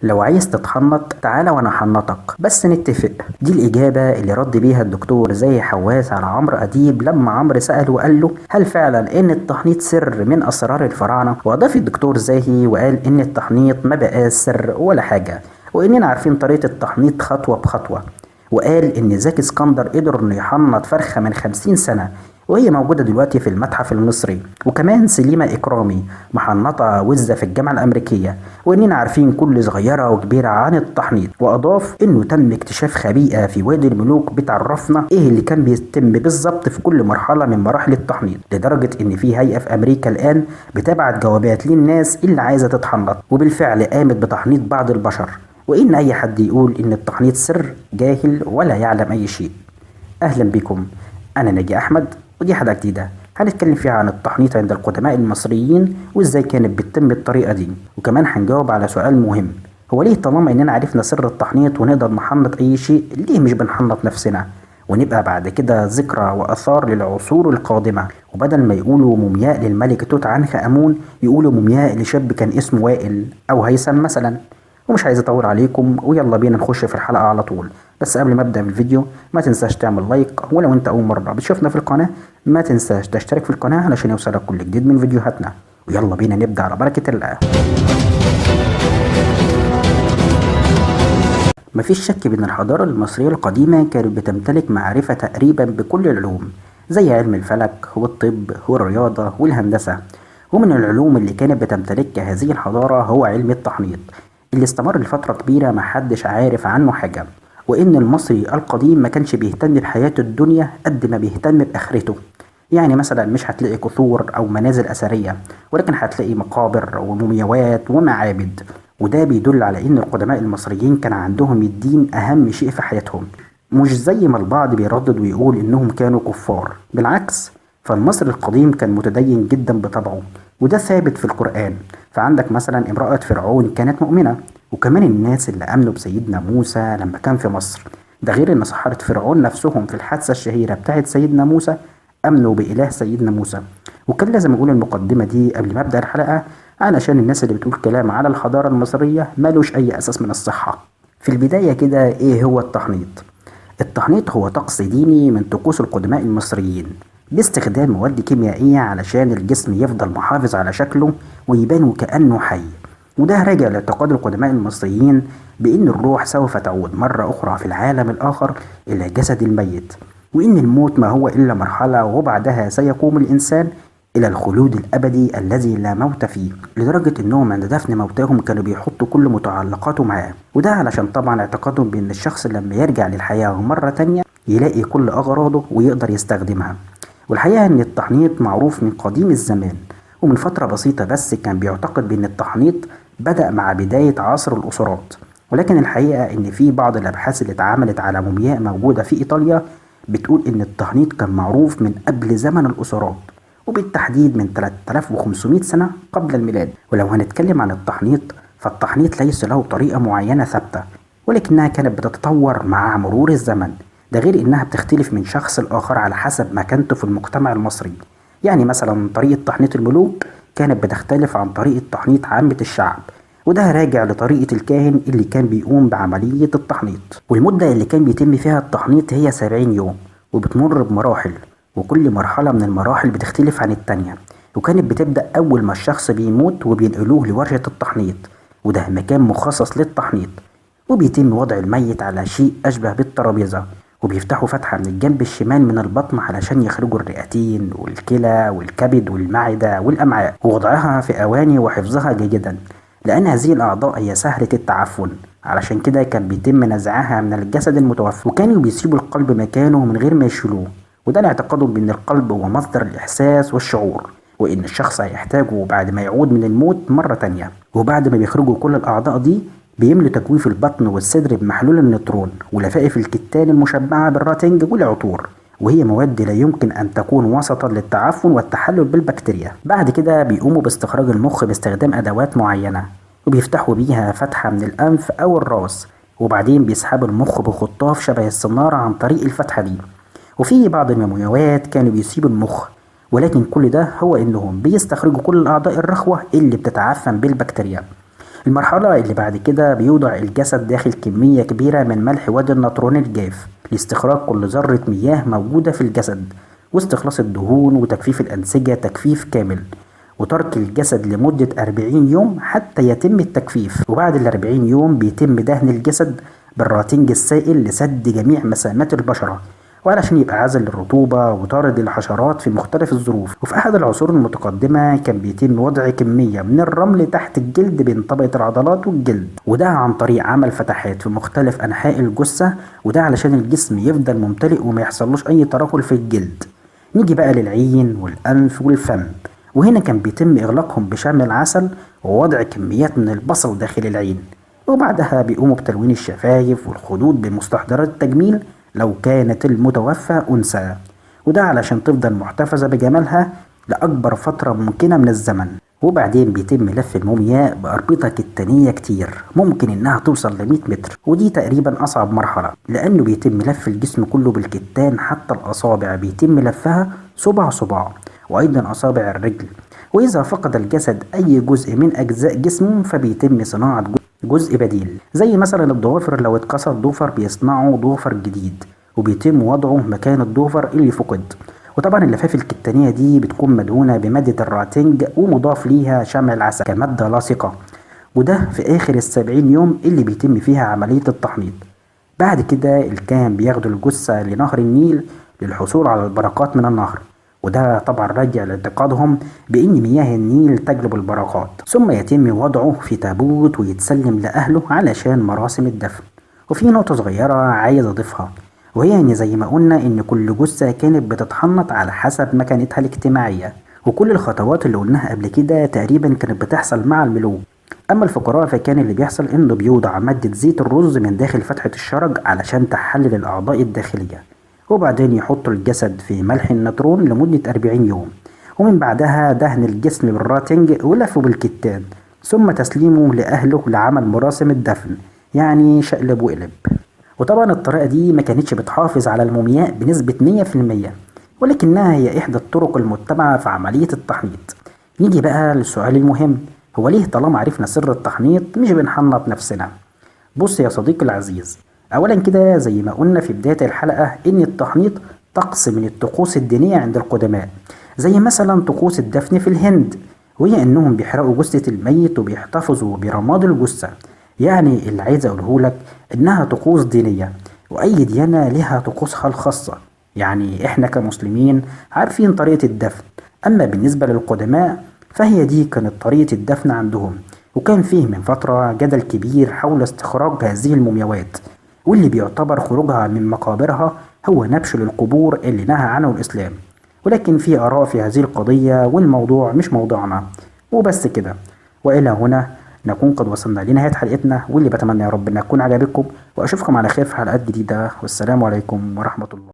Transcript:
لو عايز تتحنط تعالى وانا حنطك بس نتفق. دي الإجابة اللي رد بيها الدكتور زاهي حواس على عمرو أديب لما عمرو سأله وقال له هل فعلا إن التحنيط سر من أسرار الفراعنة؟ وأضاف الدكتور زاهي وقال إن التحنيط ما بقاش سر ولا حاجة، وإننا عارفين طريقة التحنيط خطوة بخطوة. وقال إن زكي اسكندر قدر إنه يحنط فرخة من 50 سنة وهي موجودة دلوقتي في المتحف المصري، وكمان سليمة إكرامي محنطة وزة في الجامعة الأمريكية، وإننا عارفين كل صغيرة وكبيرة عن التحنيط. وأضاف إنه تم اكتشاف خبيئة في وادي الملوك بتعرفنا إيه اللي كان بيتم بالظبط في كل مرحلة من مراحل التحنيط، لدرجة إن في هيئة في أمريكا الآن بتبعت جوابات للناس اللي عايزة تتحنط، وبالفعل قامت بتحنيط بعض البشر. وإن أي حد يقول إن التحنيط سر جاهل ولا يعلم أي شيء. أهلا بكم، أنا ناجي أحمد، ودي حلقة جديدة هنتكلم فيها عن التحنيط عند القدماء المصريين وإزاي كانت بتتم الطريقة دي، وكمان هنجاوب على سؤال مهم: هو ليه طالما إننا عرفنا سر التحنيط ونقدر نحنط أي شيء ليه مش بنحنط نفسنا ونبقى بعد كده ذكرى وآثار للعصور القادمة؟ وبدل ما يقولوا مومياء للملك توت عنخ آمون يقولوا مومياء لشاب كان اسمه وائل أو هيثم مثلا. ومش عايز اطول عليكم ويلا بينا نخش في الحلقة على طول. بس قبل ما ابدأ بالفيديو ما تنساش تعمل لايك، ولو انت اول مرة بتشوفنا في القناة ما تنساش تشترك في القناة علشان يوصلك كل جديد من فيديوهاتنا. ويلا بينا نبدأ على بركة الله. مفيش شك بأن الحضارة المصرية القديمة كانت بتمتلك معرفة تقريبا بكل العلوم زي علم الفلك والطب والرياضة والهندسة. ومن العلوم اللي كانت بتمتلكها هذه الحضارة هو علم التحنيط اللي استمر لفترة كبيرة محدش عارف عنه حاجة. وإن المصري القديم ما كانش بيهتم بحياة الدنيا قد ما بيهتم بآخرته. يعني مثلا مش هتلاقي قصور أو منازل أثرية، ولكن هتلاقي مقابر ومومياوات ومعابد. وده بيدل على إن القدماء المصريين كان عندهم الدين أهم شيء في حياتهم، مش زي ما البعض بيردد ويقول إنهم كانوا كفار. بالعكس، فالمصري القديم كان متدين جدا بطبعه، وده ثابت في القرآن. فعندك مثلا امرأة فرعون كانت مؤمنة، وكمان الناس اللي آمنوا بسيدنا موسى لما كان في مصر. ده غير ان سحرة فرعون نفسهم في الحادثة الشهيرة بتاعت سيدنا موسى آمنوا بإله سيدنا موسى. وكان لازم أقول المقدمة دي قبل ما أبدأ الحلقة علشان الناس اللي بتقول كلام على الحضارة المصرية مالوش أي أساس من الصحة. في البداية كده، إيه هو التحنيط؟ التحنيط هو طقس ديني من طقوس القدماء المصريين باستخدام مواد كيميائية علشان الجسم يفضل محافظ على شكله ويبان وكأنه حي. وده راجع لاعتقاد القدماء المصريين بأن الروح سوف تعود مرة أخرى في العالم الآخر إلى جسد الميت، وإن الموت ما هو إلا مرحلة وبعدها سيقوم الإنسان إلى الخلود الأبدي الذي لا موت فيه. لدرجة إنهم عند دفن موتاهم كانوا بيحطوا كل متعلقاته معاه، وده علشان طبعا اعتقادهم بأن الشخص لما يرجع للحياة مرة تانية يلاقي كل أغراضه ويقدر يستخدمها. والحقيقة إن التحنيط معروف من قديم الزمان، ومن فترة بسيطة بس كان بيعتقد بأن التحنيط بدأ مع بداية عصر الأسرات. ولكن الحقيقة إن في بعض الأبحاث اللي اتعملت على مومياء موجودة في إيطاليا بتقول إن التحنيط كان معروف من قبل زمن الأسرات، وبالتحديد من 3500 سنة قبل الميلاد. ولو هنتكلم عن التحنيط فالتحنيط ليس له طريقة معينة ثابتة، ولكنها كانت بتتطور مع مرور الزمن. ده غير إنها بتختلف من شخص لآخر على حسب مكانته في المجتمع المصري. يعني مثلا طريقة تحنيط الملوك كانت بتختلف عن طريقة تحنيط عامة الشعب، وده راجع لطريقة الكاهن اللي كان بيقوم بعملية التحنيط. والمدة اللي كان بيتم فيها التحنيط هي 70 يوم، وبتمر بمراحل، وكل مرحلة من المراحل بتختلف عن التانية. وكانت بتبدأ أول ما الشخص بيموت وبينقلوه لورشة التحنيط، وده مكان مخصص للتحنيط، وبيتم وضع الميت على شيء أشبه بالترابيزة، وبيفتحوا فتحة من الجنب الشمال من البطن علشان يخرجوا الرئتين والكلى والكبد والمعدة والأمعاء، ووضعها في أواني وحفظها جيدا لأن هذه الأعضاء هي سهلة التعفن. علشان كده كان بيتم نزعها من الجسد المتوفى، وكانوا بيسيبوا القلب مكانه من غير ما يشيلوه. وده لاعتقادهم بأن القلب هو مصدر الإحساس والشعور، وإن الشخص هيحتاجه بعد ما يعود من الموت مرة تانية. وبعد ما بيخرجوا كل الأعضاء دي بيملوا تجويف البطن والصدر بمحلول النيوترون ولفائف الكتان المشبعة بالراتنج والعطور، وهي مواد لا يمكن أن تكون وسطا للتعفن والتحلل بالبكتيريا. بعد كده بيقوموا باستخراج المخ باستخدام أدوات معينة، وبيفتحوا بيها فتحة من الأنف أو الراس، وبعدين بيسحبوا المخ بخطاف شبه الصنارة عن طريق الفتحة دي. وفي بعض المومياوات كانوا بيسيبوا المخ، ولكن كل ده هو إنهم بيستخرجوا كل الأعضاء الرخوة اللي بتتعفن بالبكتيريا. المرحلة اللي بعد كده بيوضع الجسد داخل كمية كبيرة من ملح وادي النطرون الجاف لاستخراج كل ذرة مياه موجودة في الجسد، واستخلاص الدهون وتجفيف الأنسجة تجفيف كامل، وترك الجسد لمدة 40 يوم حتى يتم التجفيف. وبعد ال40 يوم بيتم دهن الجسد بالراتنج السائل لسد جميع مسامات البشرة، وعلشان يبقى عازل للرطوبة وطارد للحشرات في مختلف الظروف. وفي أحد العصور المتقدمة كان بيتم وضع كمية من الرمل تحت الجلد بين طبقة العضلات والجلد، وده عن طريق عمل فتحات في مختلف أنحاء الجثة، وده علشان الجسم يفضل ممتلئ وما يحصلوش أي ترهل في الجلد. نيجي بقى للعين والأنف والفم، وهنا كان بيتم إغلاقهم بشمع العسل ووضع كميات من البصل داخل العين، وبعدها بيقوموا بتلوين الشفايف والخدود بمستحضرات التجميل لو كانت المتوفى أنثى، وده علشان تفضل محتفظة بجمالها لأكبر فترة ممكنة من الزمن. وبعدين بيتم لف المومياء بأربطة كتانية كتير، ممكن إنها توصل ل100 متر، ودي تقريبا أصعب مرحلة لأنه بيتم لف الجسم كله بالكتان، حتى الأصابع بيتم لفها صباع صباع، وأيضا أصابع الرجل. وإذا فقد الجسد أي جزء من أجزاء جسمه فبيتم صناعة جزء بديل، زي مثلا الضوافر، لو اتكسر ضوفر بيصنعوا ضوفر جديد وبيتم وضعه مكان الضوفر اللي فقد. وطبعا اللفاف الكتانية دي بتكون مدهونة بمادة الراتنج ومضاف ليها شمع العسل كمادة لاصقة، وده في آخر ال70 يوم اللي بيتم فيها عملية التحنيط. بعد كده الكاهن بياخدوا الجثة لنهر النيل للحصول على البركات من النهر، وده طبعا راجع لاعتقادهم بأن مياه النيل تجلب البركات. ثم يتم وضعه في تابوت ويتسلم لأهله علشان مراسم الدفن. وفي نقطة صغيرة عايز أضيفها، وهي إن زي ما قلنا إن كل جثة كانت بتتحنط على حسب مكانتها الاجتماعية، وكل الخطوات اللي قلناها قبل كده تقريبا كانت بتحصل مع الملوك. أما الفقراء فكان اللي بيحصل إنه بيوضع مادة زيت الرز من داخل فتحة الشرج علشان تحلل الأعضاء الداخلية، وبعدين يحطوا الجسد في ملح النترون لمدة 40 يوم، ومن بعدها دهن الجسم بالراتنج ولفه بالكتان، ثم تسليمه لأهله لعمل مراسم الدفن، يعني شقلب وقلب. وطبعا الطريقة دي ما كانتش بتحافظ على المومياء بنسبة 100%، ولكنها هي إحدى الطرق المتبعة في عملية التحنيط. نيجي بقى للسؤال المهم، هو ليه طالما عرفنا سر التحنيط مش بنحنط نفسنا؟ بص يا صديقي العزيز، أولا كده زي ما قلنا في بداية الحلقة إن التحنيط طقس من الطقوس الدينية عند القدماء، زي مثلا طقوس الدفن في الهند، وهي إنهم بيحرقوا جثة الميت وبيحتفظوا برماد الجثة. يعني اللي عايز أقوله لك إنها طقوس دينية، وأي ديانة لها طقوسها الخاصة. يعني إحنا كمسلمين عارفين طريقة الدفن، أما بالنسبة للقدماء فهي دي كانت طريقة الدفن عندهم. وكان فيه من فترة جدل كبير حول استخراج هذه المومياوات، واللي بيعتبر خروجها من مقابرها هو نبش للقبور اللي نهى عنه الإسلام. ولكن في آراء في هذه القضية والموضوع مش موضوعنا. وبس كده، وإلى هنا نكون قد وصلنا لنهاية حلقتنا، واللي بتمنى يا رب أن تكون عجبتكم، وأشوفكم على خير في حلقات جديدة، والسلام عليكم ورحمة الله.